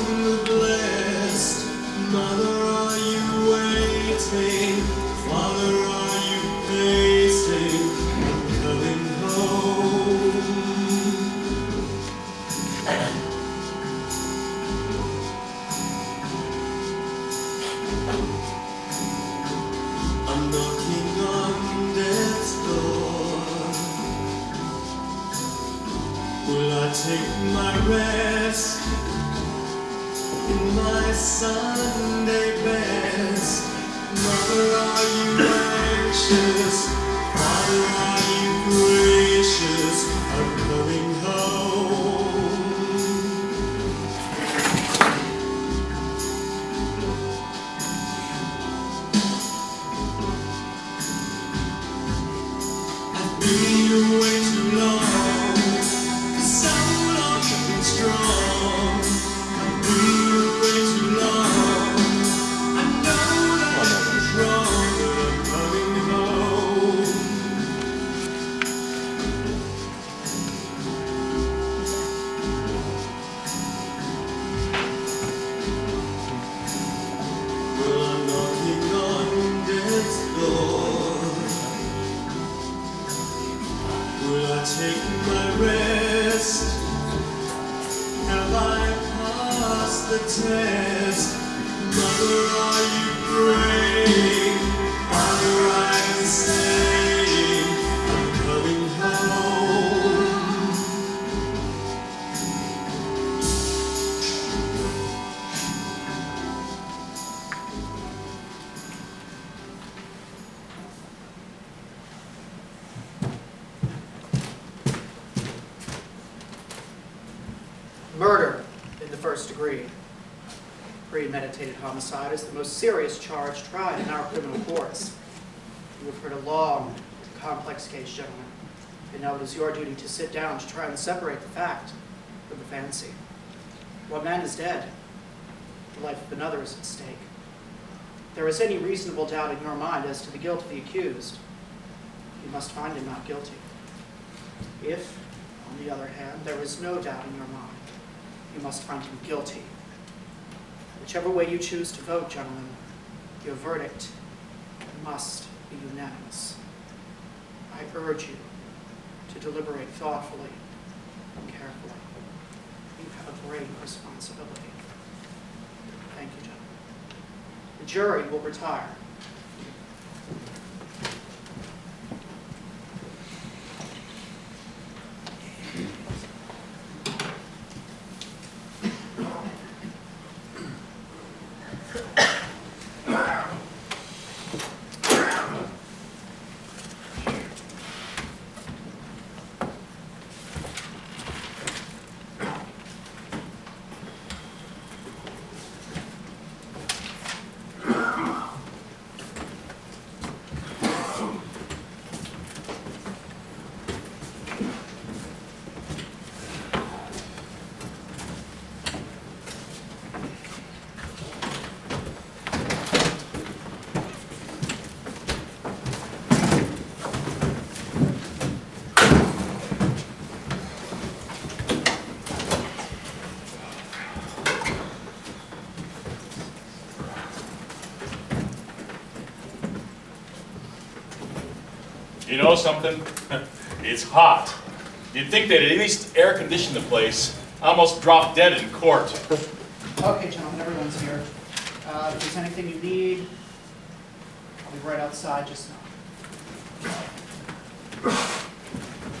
among the blessed. Mother, are you waiting? Father, are you pacing? I'm coming home. I'm knocking on death's door. Will I take my rest in my Sunday best? Mother, are you anxious? Father, are you gracious? I'm coming home. I've been away too long, so long I've been strong. I've been away too long. I know that I was wrong, but I'm coming home. Well, I'm knocking on death's door. Will I take my rest? Have I passed the test? Mother, are you praying? Father, I'm saying I'm coming home. Murder in the first degree. Premeditated homicide is the most serious charge tried in our criminal courts. You have heard a long, complex case, gentlemen, and now it is your duty to sit down to try and separate the fact from the fancy. One man is dead. The life of another is at stake. If there is any reasonable doubt in your mind as to the guilt of the accused, you must find him not guilty. If, on the other hand, there is no doubt in your mind, you must find him guilty. Whichever way you choose to vote, gentlemen, your verdict must be unanimous. I urge you to deliberate thoughtfully and carefully. You have a great responsibility. Thank you, gentlemen. The jury will retire. You know something? It's hot. You'd think they'd at least air condition the place. I almost dropped dead in court. Okay, gentlemen, everyone's here. If there's anything you need, I'll be right outside just now.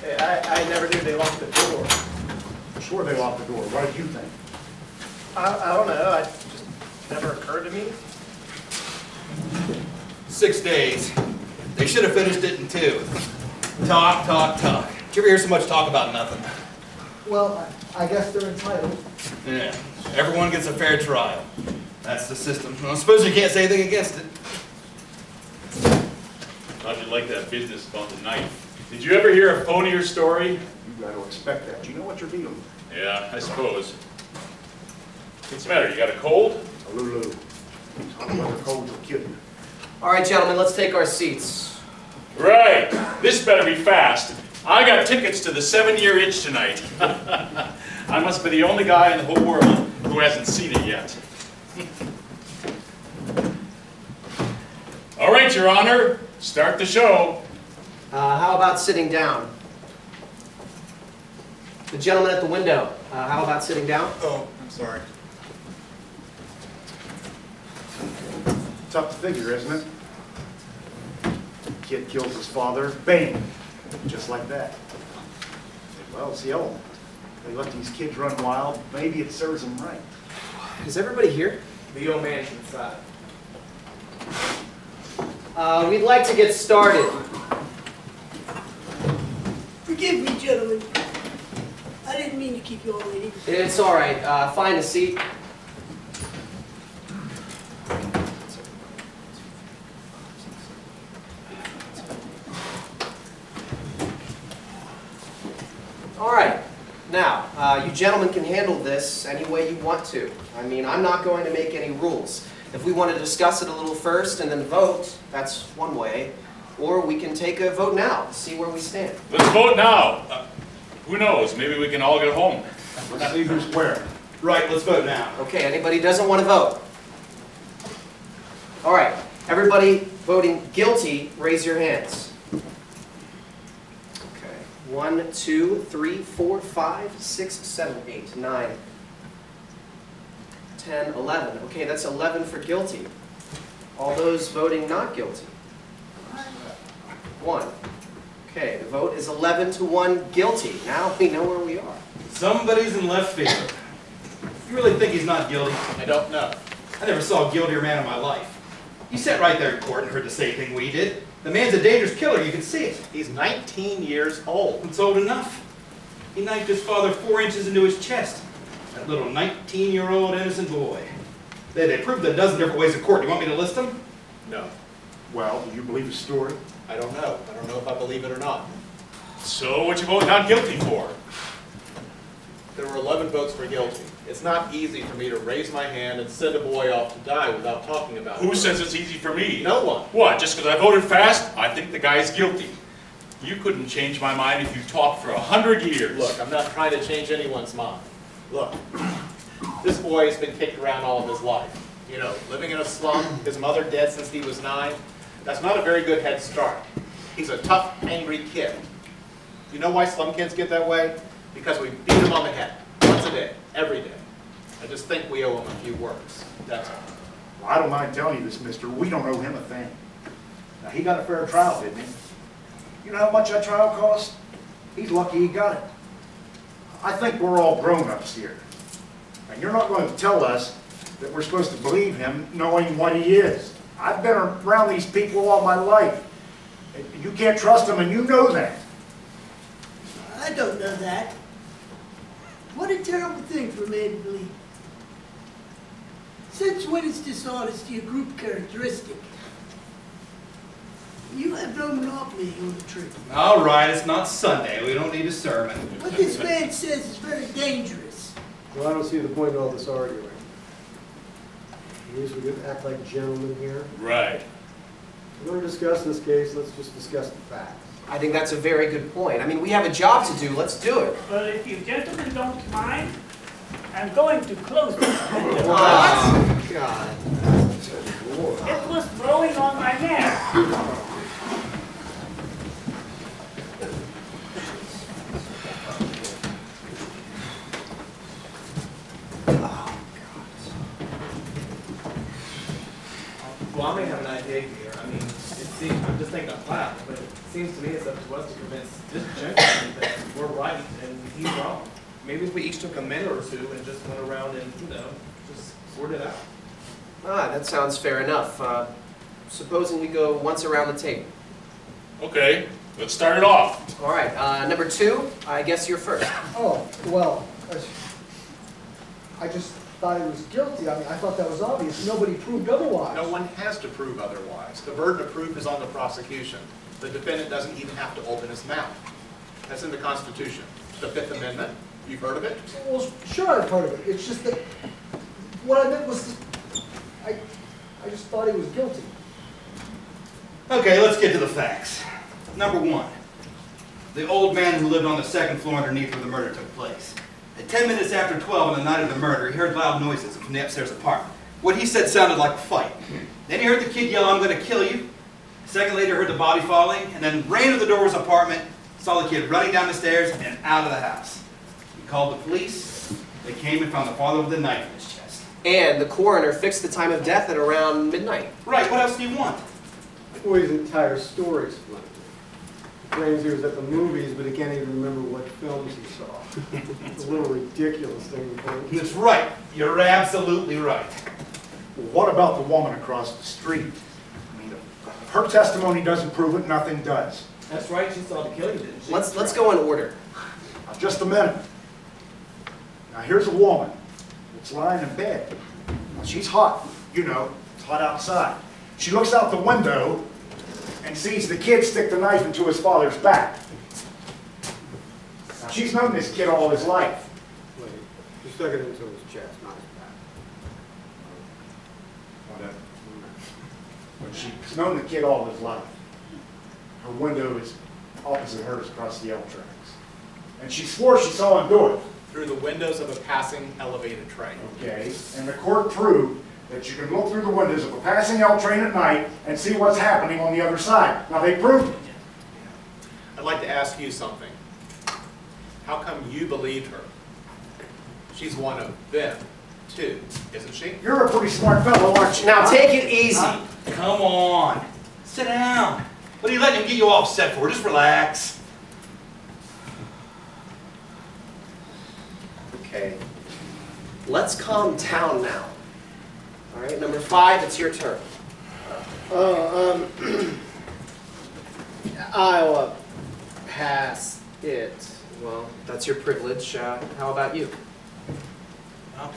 Hey, I never knew they locked the door. Sure they locked the door. What did you think? I don't know. It just never occurred to me. 6 days. They should have finished it in 2. Talk, talk, talk. Did you ever hear so much talk about nothing? Well, I guess they're entitled. Yeah. Everyone gets a fair trial. That's the system. Well, I suppose you can't say anything against it. How'd you like that business about the knife? Did you ever hear a phonier story? You got to expect that. You know what you're dealing with. Yeah, I suppose. What's the matter? You got a cold? A Lulu. Weather cold will kill you. All right, gentlemen, let's take our seats. Right. This better be fast. I got tickets to the 7-year itch tonight. I must be the only guy in the whole world who who hasn't seen it yet. All right, Your Honor, start the show. How about sitting down? The gentleman at the window, how about sitting down? Oh, I'm sorry. Tough to figure, isn't it? Kid kills his father, bang, just like that. Well, it's the element. They let these kids run wild, maybe it serves them right. Is everybody here? The old man's inside. We'd like to get started. Forgive me, gentlemen. I didn't mean to keep you all waiting. It's all right, find a seat. All right, now, you gentlemen can handle this any way you want to. I mean, I'm not going to make any rules. If we want to discuss it a little first and then vote, that's one way. Or we can take a vote now, see where we stand. Let's vote now. Who knows, maybe we can all get home. Let's see who's where. Right, let's vote now. Okay, anybody doesn't want to vote? All right, everybody voting guilty, raise your hands. Okay, 1, 2, 3, 4, 5, 6, 7, 8, 9, 10, 11. Okay, that's 11 for guilty. All those voting not guilty? 1. Okay, the vote is 11 to 1 guilty. Now we know where we are. Somebody's in left field. You really think he's not guilty? I don't know. I never saw a guiltier man in my life. You sat right there in court and heard the same thing we did. The man's a dangerous killer, you can see it. He's 19 years old. It's old enough. He knifed his father 4 inches into his chest. That little 19-year-old innocent boy. They proved a dozen different ways in court. Do you want me to list them? No, Well, do you believe his story? I don't know. I don't know if I believe it or not. So what you vote not guilty for? There were 11 votes for guilty. It's not easy for me to raise my hand and send a boy off to die without talking about it. Who says it's easy for me? No one. What, just because I voted fast? I think the guy's guilty. You couldn't change my mind if you talked for 100 years. Look, I'm not trying to change anyone's mind. Look, this boy has been kicked around all of his life. You know, living in a slum, his mother dead since he was 9. That's not a very good head start. He's a tough, angry kid. You know why slum kids get that way? Because we beat them on the head, once a day, every day. I just think we owe him a few words, that's all. Well, I don't mind telling you this, mister, we don't owe him a thing. Now, he got a fair trial, didn't he? You know how much that trial cost? He's lucky he got it. I think we're all grown-ups here. And you're not going to tell us that we're supposed to believe him knowing what he is. I've been around these people all my life. You can't trust them, and you know that. I don't know that. What a terrible thing for a man to believe. Since when is dishonesty a group characteristic? You have no monopoly on the truth. All right, it's not Sunday. We don't need a sermon. What this man says is very dangerous. Well, I don't see the point in all this arguing. We usually act like gentlemen here. Right. We're going to discuss this case, let's just discuss the facts. I think that's a very good point. I mean, we have a job to do, let's do it. Well, if you gentlemen don't mind, I'm going to close this window. Oh, God. It was blowing on my hair. Well, I may have an idea here. I mean, I'm just thinking out loud, but it seems to me it's up to us to convince this gentleman that we're right and he's wrong. Maybe if we each took a minute or two and just went around and, just sorted it out. That sounds fair enough. Supposing we go once around the table. Okay, let's start it off. All right, number 2, I guess you're first. Oh, well, I just thought he was guilty. I mean, I thought that was obvious. Nobody proved otherwise. No one has to prove otherwise. The burden of proof is on the prosecution. The defendant doesn't even have to open his mouth. That's in the Constitution. The Fifth Amendment, you've heard of it? Well, sure, I've heard of it. It's just that what I meant was, I just thought he was guilty. Okay, let's get to the facts. Number 1, the old man who lived on the second floor underneath where the murder took place. At 10 minutes after 12 on the night of the murder, he heard loud noises from the upstairs apartment. What he said sounded like a fight. Then he heard the kid yell, "I'm going to kill you." A second later, heard the body falling, and then ran to the door of his apartment, saw the kid running down the stairs and out of the house. He called the police. They came and found the father with a knife in his chest. And the coroner fixed the time of death at around midnight. Right, what else do you want? The boy's entire story's flimsy. He claims he was at the movies, but he can't even remember what films he saw. It's a little ridiculous thing to think. That's right. You're absolutely right. What about the woman across the street? I mean, if her testimony doesn't prove it, nothing does. That's right, she saw the killing, didn't she? Let's go in order. Now, just a minute. Now, here's a woman that's lying in bed. Now, she's hot. You know, it's hot outside. She looks out the window and sees the kid stick the knife into his father's back. Now, she's known this kid all his life. Wait, he stuck it into his chest, not his back. Whatever. But she's known the kid all his life. Her window is opposite hers across the L tracks. And she swore she saw him do it. Through the windows of a passing elevated train. Okay, and the court proved that you can look through the windows of a passing L train at night and see what's happening on the other side. Now, they proved it. I'd like to ask you something. How come you believed her? She's one of them, too, isn't she? You're a pretty smart fellow, aren't you? Now take it easy. Come on. Sit down. What are you letting him get you all upset for? Just relax. Okay. Let's calm down now. All right, number 5, it's your turn. I'll pass it. Well, that's your privilege. How about you? Well,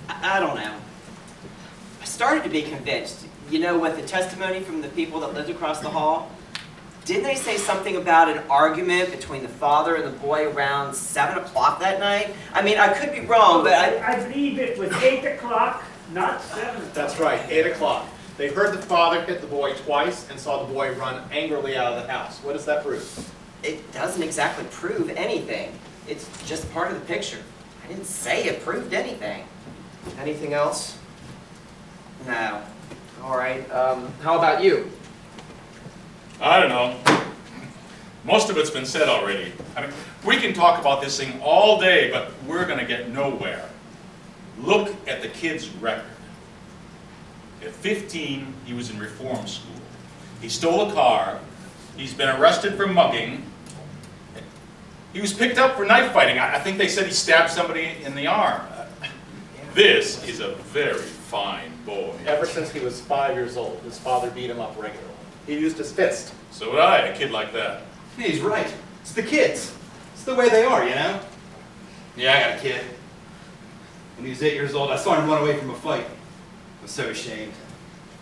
I don't know. I started to be convinced. You know, with the testimony from the people that lived across the hall, didn't they say something about an argument between the father and the boy around 7 o'clock that night? I mean, I could be wrong, but I believe it was 8 o'clock, not 7 o'clock. That's right, 8 o'clock. They heard the father hit the boy twice and saw the boy run angrily out of the house. What does that prove? it doesn't exactly prove anything. It's just part of the picture. I didn't say it proved anything. Anything else? No. All right, how about you? I don't know. Most of it's been said already. I mean, we can talk about this thing all day, but we're going to get nowhere. Look at the kid's record. At 15, he was in reform school. He stole a car. He's been arrested for mugging. He was picked up for knife fighting. I think they said he stabbed somebody in the arm. This is a very fine boy. Ever since he was 5 years old, his father beat him up regularly. He used his fist. So would I, a kid like that. He's right. It's the kids. It's the way they are, you know? Yeah, I got a kid. When he was 8 years old, I saw him run away from a fight. I was so ashamed.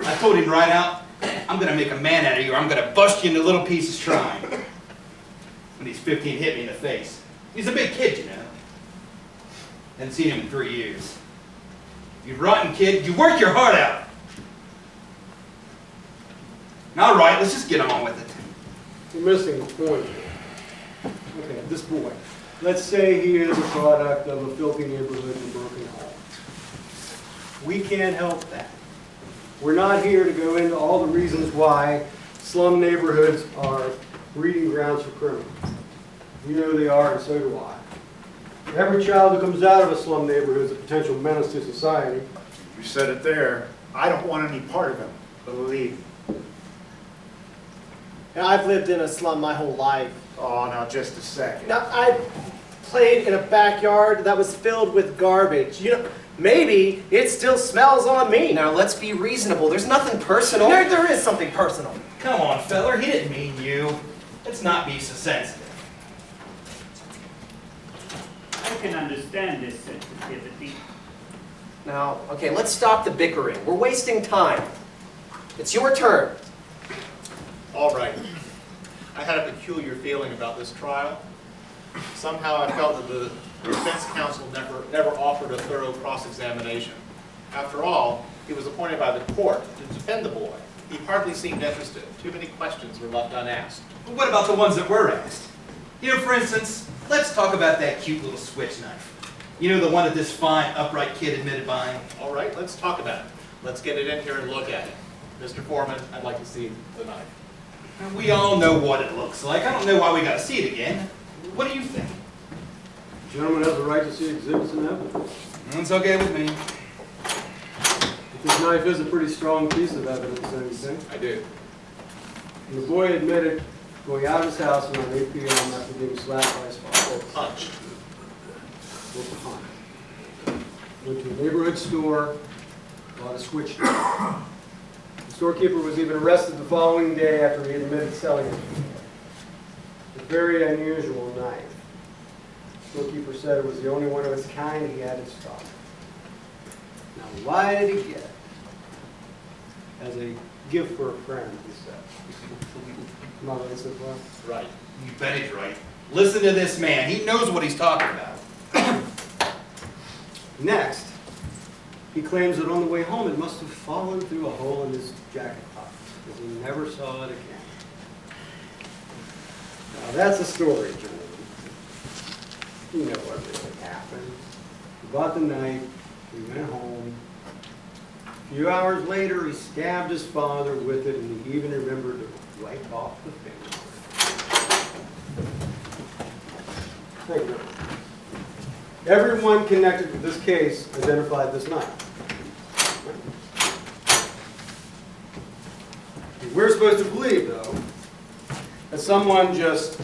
I told him right out, I'm going to make a man out of you, or I'm going to bust you into little pieces trying. When he's 15, hit me in the face. He's a big kid, you know. Hadn't seen him in 3 years. You rotten kid, you work your heart out. All right, let's just get on with it. You're missing the point here. Okay, this boy. Let's say he is a product of a filthy neighborhood and a broken home. We can't help that. We're not here to go into all the reasons why slum neighborhoods are breeding grounds for criminals. You know they are, and so do I. Every child who comes out of a slum neighborhood is a potential menace to society. You said it there. I don't want any part of him, believe me. And I've lived in a slum my whole life. Oh, now just a second. Now, I played in a backyard that was filled with garbage. You know, maybe it still smells on me. Now let's be reasonable. There's nothing personal. There is something personal. Come on, feller, he didn't mean you. Let's not be so sensitive. I can understand this sensitivity. Now, okay, let's stop the bickering. We're wasting time. It's your turn. All right. I had a peculiar feeling about this trial. Somehow I felt that the defense counsel never offered a thorough cross-examination. After all, he was appointed by the court to defend the boy. He hardly seemed interested. Too many questions were left unasked. But what about the ones that were asked? You know, for instance, let's talk about that cute little switch knife. You know, the one that this fine, upright kid admitted buying? All right, let's talk about it. Let's get it in here and look at it. Mr. Foreman, I'd like to see the knife. We all know what it looks like. I don't know why we gotta see it again. What do you think? The gentleman has the right to see exhibits and evidence. It's okay with me. This knife is a pretty strong piece of evidence, don't you think? I do. And the boy admitted going out of his house around 8 p.m. after being slapped by his father. Punch. Went behind. Went to a neighborhood store, bought a switch knife. The storekeeper was even arrested the following day after he admitted selling it. A very unusual knife. The storekeeper said it was the only one of its kind he had in stock. Now, why did he get it? As a gift for a friend, he said. Not right so far? Right. You bet he's right. Listen to this man. He knows what he's talking about. Next, he claims that on the way home it must have fallen through a hole in his jacket pocket, because he never saw it again. Now that's a story, gentlemen. You know what really happened. He bought the knife, he went home. A few hours later, he stabbed his father with it, and he even remembered to wipe off the finger. Thank you. Everyone connected with this case identified this knife. We're supposed to believe, though, that someone just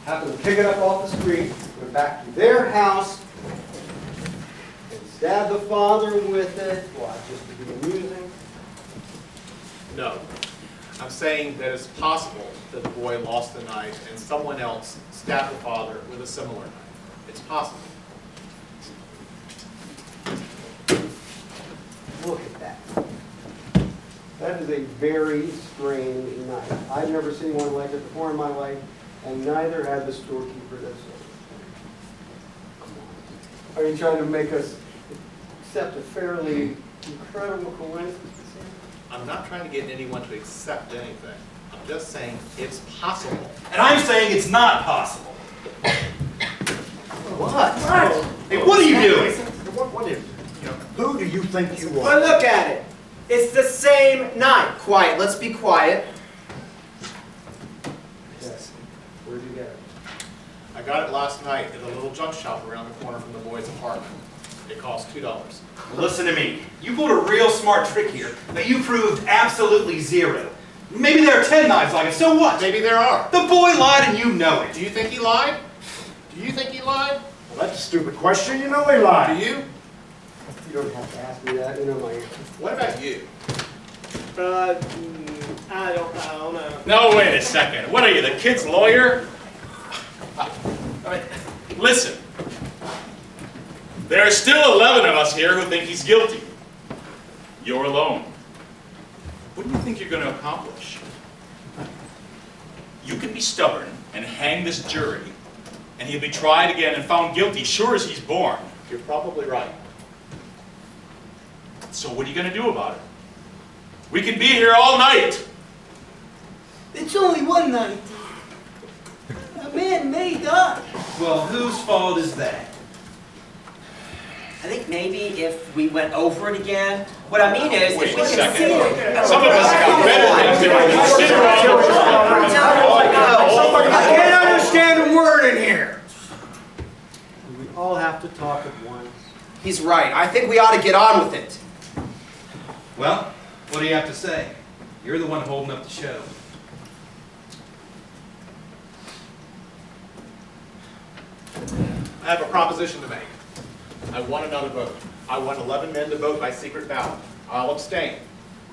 happened to pick it up off the street, went back to their house, and stabbed the father with it. Why, just to be amusing? No. I'm saying that it's possible that the boy lost the knife and someone else stabbed the father with a similar knife. It's possible. Look at that. That is a very strange knife. I've never seen one like it before in my life, and neither had the storekeeper that sold it. Come on. Are you trying to make us accept a fairly incredible coincidence here? I'm not trying to get anyone to accept anything. I'm just saying it's possible. And I'm saying it's not possible. What? Hey, what are you doing? What is, who do you think you Well, are? look at it. It's the same knife. Quiet, let's be quiet. Yes. Where'd you get it? I got it last night at a little junk shop around the corner from the boy's apartment. It cost $2. Listen to me. You pulled a real smart trick here, but you proved absolutely zero. Maybe there are 10 knives like it, so what? Maybe there are. The boy lied and you know it. Do you think he lied? Do you think he lied? Well, that's a stupid question. You know he lied. Do you? You don't have to ask me that. You know my answer. What about you? I don't know. No, wait a second. What are you, the kid's lawyer? I mean, listen. There are still 11 of us here who think he's guilty. You're alone. What do you think you're going to accomplish? You can be stubborn and hang this jury, and he'll be tried again and found guilty, sure as he's born. You're probably right. So what are you going to do about it? We can be here all night. It's only one night. A man may die. Well, whose fault is that? I think maybe if we went over it again, what I mean is, Wait if a we can second. see it. Some of us have got better things to do. Sit I can't understand a word in here. We all have to talk at once. He's right. I think we ought to get on with it. Well, what do you have to say? You're the one holding up the show. I have a proposition to make. I want another vote. I want 11 men to vote by secret ballot. I'll abstain.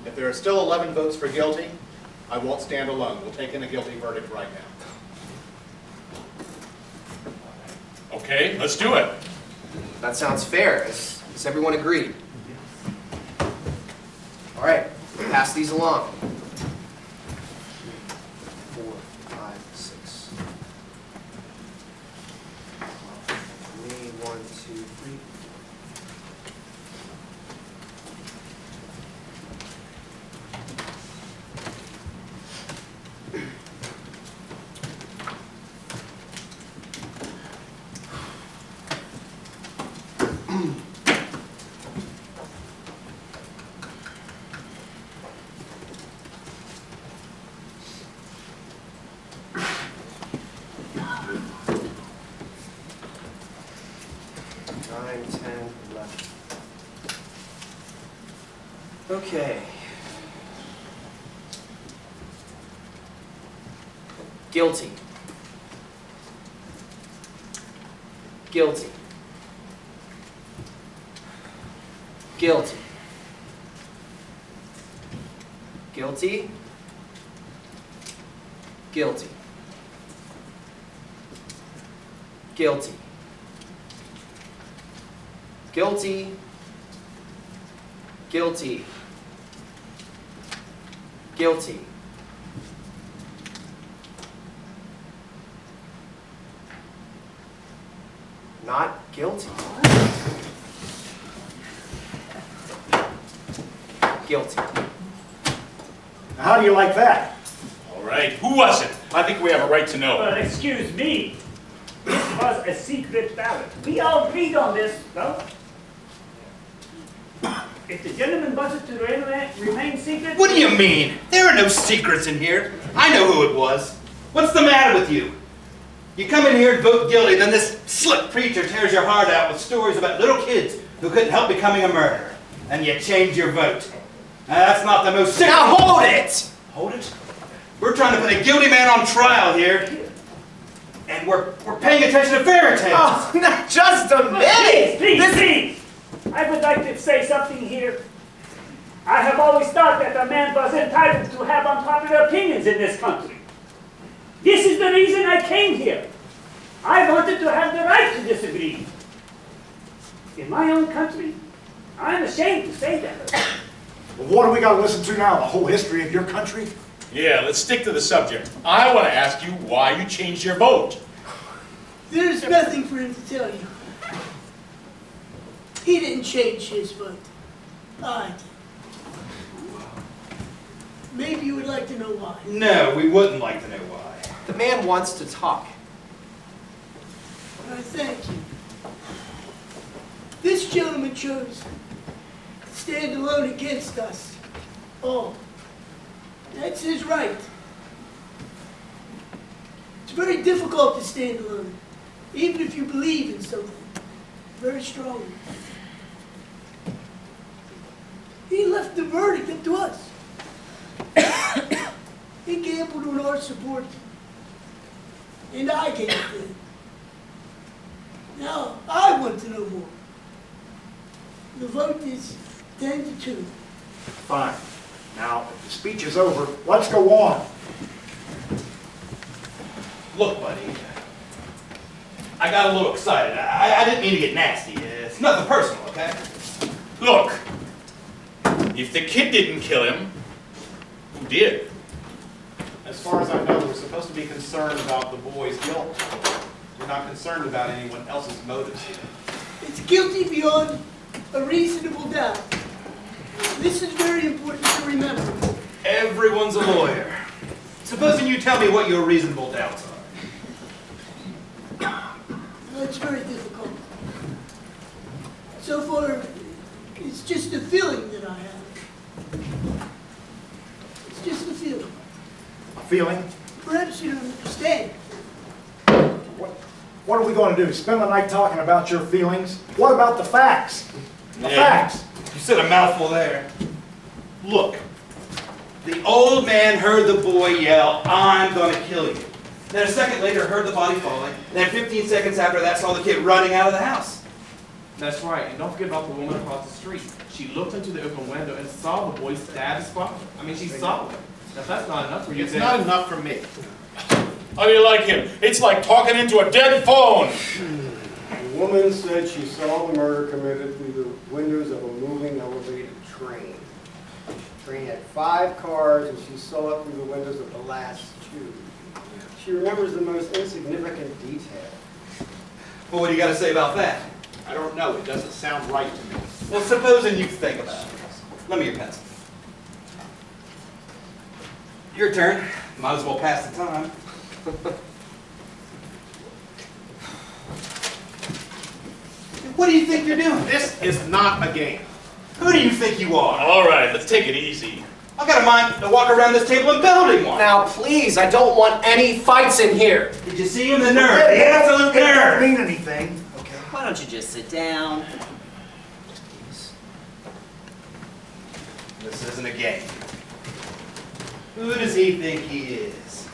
If there are still 11 votes for guilty, I won't stand alone. We'll take in a guilty verdict right now. Okay, let's do it. That sounds fair. Is everyone agreed? All right, pass these along. 4, 5, 6. Me, 1, 2, 3. Okay. Guilty. Guilty. Guilty. Guilty. Guilty. Guilty. Guilty. Guilty. Guilty. Not guilty. Guilty. Now, how do you like that? All right, who was it? I think we have a right to know. Well, excuse me. This was a secret ballot. We all agreed on this, no? If the gentleman wants it to remain secret... What do you mean? There are no secrets in here. I know who it was. What's the matter with you? You come in here and vote guilty, then this slick preacher tears your heart out with stories about little kids who couldn't help becoming a murderer. And you change your vote. Now, that's not the most... Now hold it! Hold it? We're trying to put a guilty man on trial here. And we're paying attention to fairy tales. Oh, not just a minute! Please. I would like to say something here. I have always thought that a man was entitled to have unpopular opinions in this country. This is the reason I came here. I wanted to have the right to disagree. In my own country, I'm ashamed to say that. Well, what do we got to listen to now? The whole history of your country? Yeah, let's stick to the subject. I want to ask you why you changed your vote. There's nothing for him to tell you. He didn't change his vote. I did. Maybe you would like to know why. No, we wouldn't like to know why. The man wants to talk. I thank you. This gentleman chose to stand alone against us. Oh, that's his right. It's very difficult to stand alone, even if you believe in something very strongly. He left the verdict up to us. He gambled on our support, and I gave it. Now, I want to know more. The vote is 10-2. Fine. Now, if the speech is over, let's go on. Look, buddy. I got a little excited. I didn't mean to get nasty. It's nothing personal, okay? Look, if the kid didn't kill him, who did? As far as I know, we're supposed to be concerned about the boy's guilt. We're not concerned about anyone else's motives here. It's guilty beyond a reasonable doubt. This is very important to remember. Everyone's a lawyer. Supposing you tell me what your reasonable doubts are. It's very difficult. So far, it's just a feeling that I have. It's just a feeling. A feeling? Perhaps you don't understand. What are we going to do? Spend the night talking about your feelings? What about the facts? The facts. You said a mouthful there. Look, the old man heard the boy yell, "I'm gonna kill you." Then a second later heard the body falling. Then 15 seconds after that saw the kid running out of the house. That's right, and don't forget about the woman across the street. She looked into the open window and saw the boy stab his father. I mean, she saw it. Now, if that's not enough for you, It's then... not enough for me. How do you like him? It's like talking into a dead phone. The woman said she saw the murder committed through the windows of a moving elevated train. The train had 5 cars, and she saw it through the windows of the last 2. She remembers the most insignificant detail. Well, what do you got to say about that? I don't know. It doesn't sound right to me. Well, supposing you think about it. Lend me your pencil. Your turn. Might as well pass the time. What do you think you're doing? This is not a game. Who do you think you are? All right, let's take it easy. I've got a mind to walk around this table and belt him one. Now, please, I don't want any fights in here. Did you see him? The nerve. The absolute It don't nerve. mean anything. Okay. Why don't you just sit down? This isn't a game. Who does he think he is?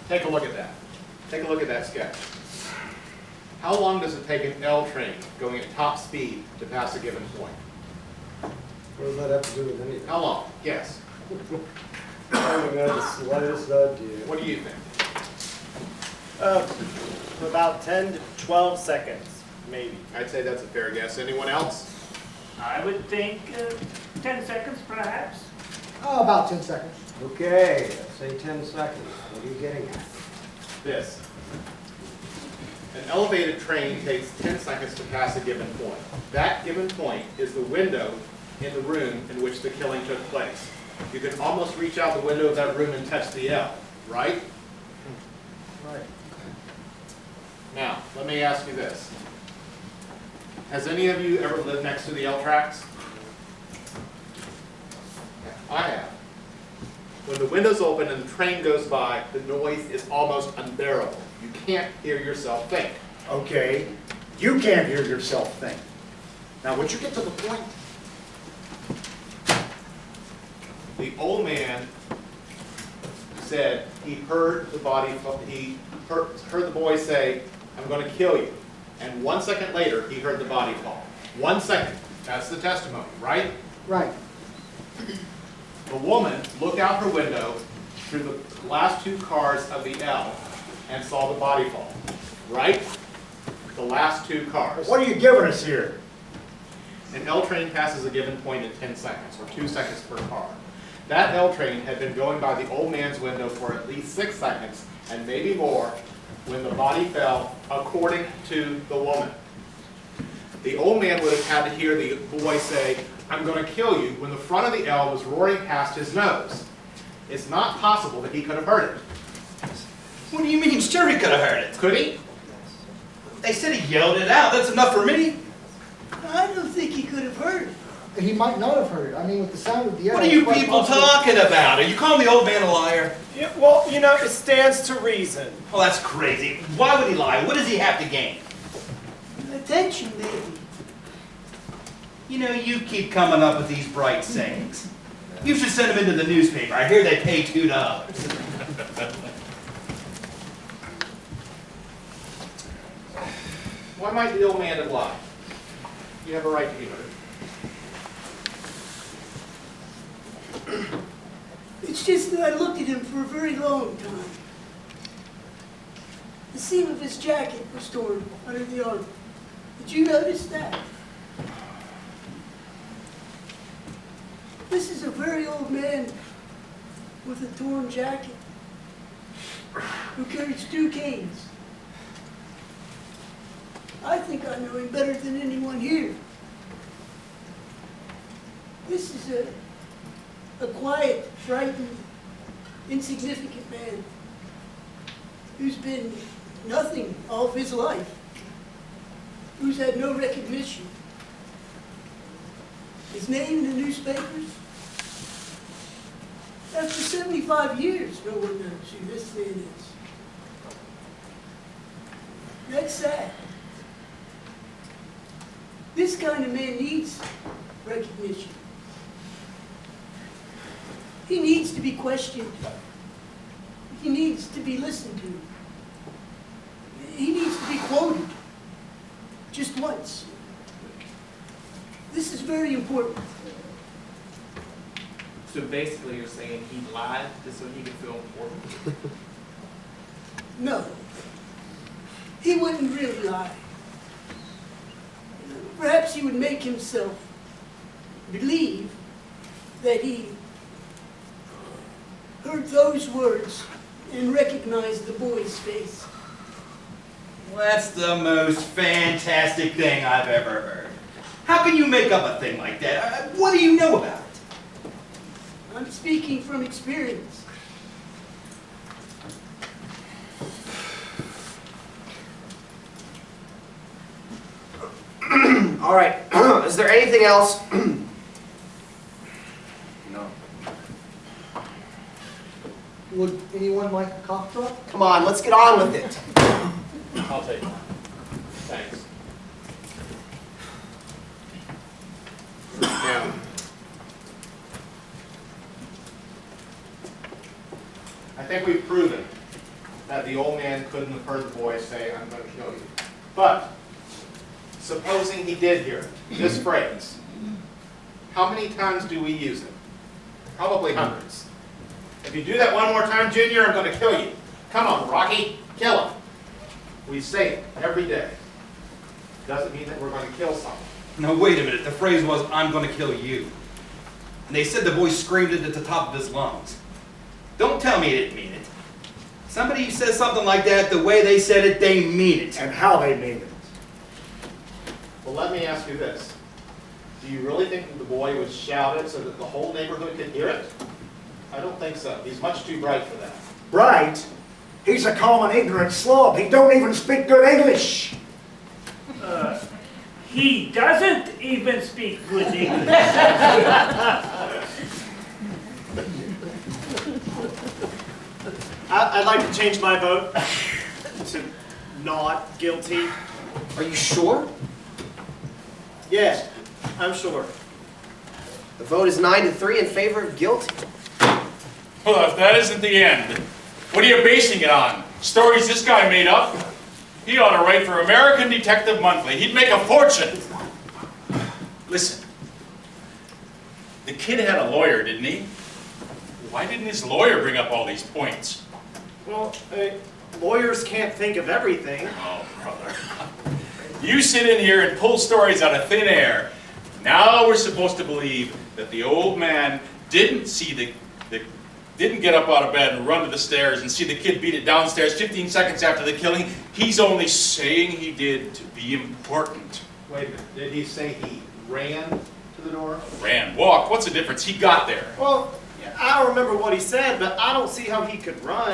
Take a look at that. Take a look at that sketch. How long does it take an L train going at top speed to pass a given point? What does that have to do with anything? How long? Guess. I haven't got the slightest idea. What do you think? About 10 to 12 seconds, maybe. I'd say that's a fair guess. Anyone else? I would think 10 seconds perhaps. Oh, about 10 seconds. Okay, let's say 10 seconds. What are you getting at? This. An elevated train takes 10 seconds to pass a given point. That given point is the window in the room in which the killing took place. You can almost reach out the window of that room and touch the L, right? Right. Now, let me ask you this. Has any of you ever lived next to the L tracks? I have. When the window's open and the train goes by, the noise is almost unbearable. You can't hear yourself think. Okay, you can't hear yourself think. Now, would you get to the point? The old man said he heard the body, he heard the boy say, "I'm going to kill you." And 1 second later, he heard the body fall. 1 second. That's the testimony, right? Right. The woman looked out her window through the last two cars of the L and saw the body fall, right? The last two cars. What are you giving us here? An L train passes a given point in 10 seconds, or 2 seconds per car. That L train had been going by the old man's window for at least 6 seconds, and maybe more, when the body fell, according to the woman. The old man would have had to hear the boy say, "I'm going to kill you," when the front of the L was roaring past his nose. It's not possible that he could have heard it. What do you mean? Sure he could have heard it. Could he? They said he yelled it out. That's enough for me. I don't think he could have heard it. He might not have heard it. I mean, with the sound of the L. What are you it's quite people possible. talking about? Are you calling the old man a liar? Yeah, well, you know, it stands to reason. Oh, that's crazy. Why would he lie? What does he have to gain? Attention, maybe. You know, you keep coming up with these bright sayings. You should send them into the newspaper. I hear they pay $2. Why might the old man have lied? You have a right to be heard. It's just that I looked at him for a very long time. The seam of his jacket was torn under the arm. Did you notice that? This is a very old man with a torn jacket who carries 2 canes. I think I know him better than anyone here. This is a quiet, frightened, insignificant man who's been nothing all of his life, who's had no recognition. His name in the newspapers? After 75 years, no one knows who this man is. That's sad. This kind of man needs recognition. He needs to be questioned. He needs to be listened to. He needs to be quoted. Just once. This is very important. So basically you're saying he lied just so he could feel important? No. He wouldn't really lie. Perhaps he would make himself believe that he heard those words and recognized the boy's face. Well, that's the most fantastic thing I've ever heard. How can you make up a thing like that? What do you know about it? I'm speaking from experience. All right, is there anything else? No. Would anyone like a cough drop? Come on, let's get on with it. I'll take one. Thanks. Now, I think we've proven that the old man couldn't have heard the boy say, "I'm going to kill you." But supposing he did hear it, this phrase, how many times do we use it? Probably hundreds. If you do that one more time, Junior, I'm going to kill you. Come on, Rocky, kill him. We say it every day. Doesn't mean that we're going to kill someone. No, wait a minute. The phrase was, "I'm gonna kill you." And they said the boy screamed it at the top of his lungs. Don't tell me he didn't mean it. Somebody who says something like that, the way they said it, they mean it. And how they mean it. Well, let me ask you this. Do you really think that the boy would shout it so that the whole neighborhood could hear it? I don't think so. He's much too bright for that. Right? He's a common ignorant slob. He don't even speak good English. He doesn't even speak good English. I'd like to change my vote to not guilty. Are you sure? Yes, I'm sure. The vote is 9-3 in favor of guilty. Well, if that isn't the end, what are you basing it on? Stories this guy made up? He ought to write for American Detective Monthly. He'd make a fortune. Listen, the kid had a lawyer, didn't he? Why didn't his lawyer bring up all these points? Well, lawyers can't think of everything. Oh, brother. You sit in here and pull stories out of thin air. Now we're supposed to believe that the old man didn't see didn't get up out of bed and run to the stairs and see the kid beat it downstairs 15 seconds after the killing. He's only saying he did to be important. Wait a minute. Did he say he ran to the door? Ran, walked, what's the difference? He got there. Well, I don't remember what he said, but I don't see how he could run.